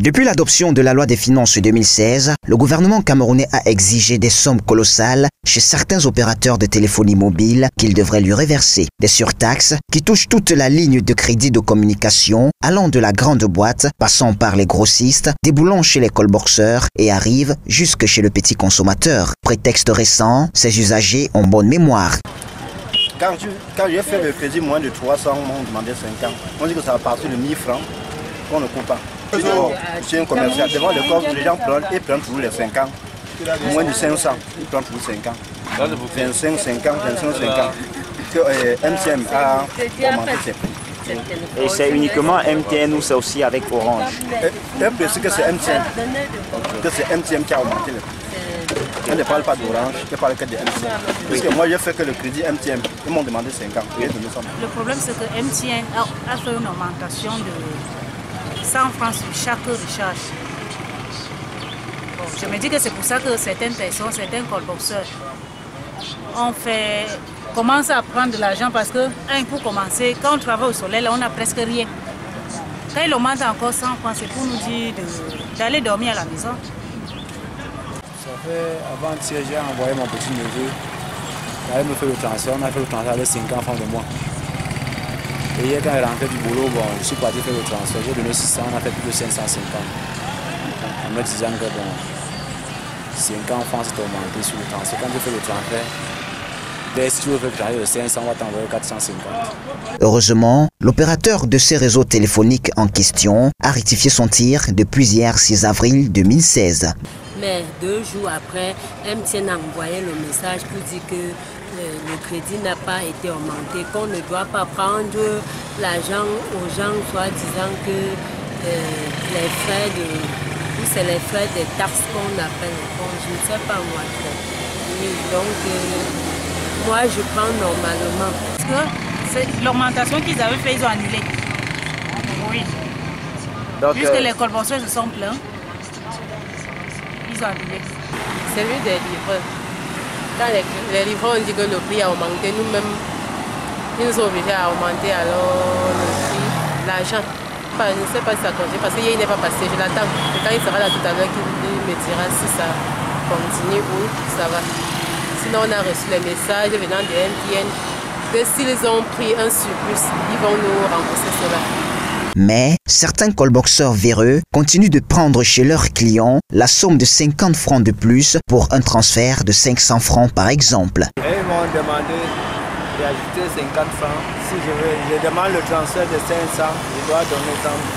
Depuis l'adoption de la loi des finances 2016, le gouvernement camerounais a exigé des sommes colossales chez certains opérateurs de téléphonie mobile qu'ils devraient lui reverser. Des surtaxes qui touchent toute la ligne de crédit de communication, allant de la grande boîte, passant par les grossistes, déboulant chez les callboxeurs et arrivent jusque chez le petit consommateur. Prétexte récent, ces usagers ont bonne mémoire. Quand j'ai fait le crédit moins de 300, on m'a demandé 5 ans. On dit que ça va partir de 1000 francs, qu'on ne coupe pas. C'est un commercial. Devant le corps, les gens prennent toujours les 5 ans. Moins de 500, ils prennent toujours 5 ans. 25, 5 ans, 25, 5 ans. Que MTN a augmenté ses prix. Et c'est uniquement MTN ou c'est aussi avec Orange? Un peu que c'est MTN. Que c'est MTN qui a augmenté le prix. On ne parle pas d'Orange, je parle que de MTN. Parce que moi, j'ai fait que le crédit MTN. Ils m'ont demandé 5 ans. Le problème, c'est que MTN a fait une augmentation de 100 francs sur chaque recharge. Bon, je me dis que c'est pour ça que certaines personnes, certains callboxeurs, commencent à prendre de l'argent parce que, pour commencer, quand on travaille au soleil, là, on n'a presque rien. Quand ils augmentent encore 100 francs, c'est pour nous dire d'aller dormir à la maison. Ça fait avant-hier, j'ai envoyé mon petit neveu. Il me fait le transfert, on a fait le transfert avec 50 francs de mois. Et hier, quand il est rentré du boulot, bon, je suis parti faire le transfert. J'ai donné 600, on a fait plus de 550. En me disant que bon, 50 francs c'est augmenté sur le transfert. Quand je fais le transfert, si tu veux faire le transfert de 500, on va t'envoyer 450. Heureusement, l'opérateur de ces réseaux téléphoniques en question a rectifié son tir depuis hier 6 avril 2016. Mais 2 jours après, MTN a envoyé le message pour dire que le crédit n'a pas été augmenté, qu'on ne doit pas prendre l'argent aux gens, soit disant que les frais c'est les frais des taxes qu'on appelle. Bon, je ne sais pas moi trop. Oui, donc, moi je prends normalement. Parce que l'augmentation qu'ils avaient fait, ils ont annulé. Oui. Donc, puisque les callboxeurs se sont plaints. C'est lui des livreurs. Quand les livreurs ont dit que le prix a augmenté, nous-mêmes, ils nous ont obligés à augmenter alors le prix, l'argent. Enfin, je ne sais pas si ça continue parce qu'il n'est pas passé, je l'attends. Et quand il sera là tout à l'heure, il me dira si ça continue ou ça va. Sinon, on a reçu les messages venant de MTN que s'ils ont pris un surplus, ils vont nous rembourser cela. Mais certains callboxeurs véreux continuent de prendre chez leurs clients la somme de 50 francs de plus pour un transfert de 500 francs par exemple. Et ils m'ont demandé d'ajouter 50 francs. Si je demande le transfert de 500, je dois donner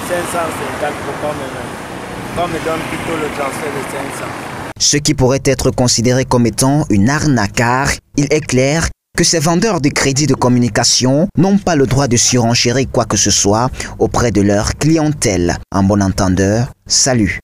550 pour qu'on me donne plutôt le transfert de 500. Ce qui pourrait être considéré comme étant une arnaque, car il est clair que ces vendeurs de crédits de communication n'ont pas le droit de surenchérir quoi que ce soit auprès de leur clientèle. En bon entendeur, salut.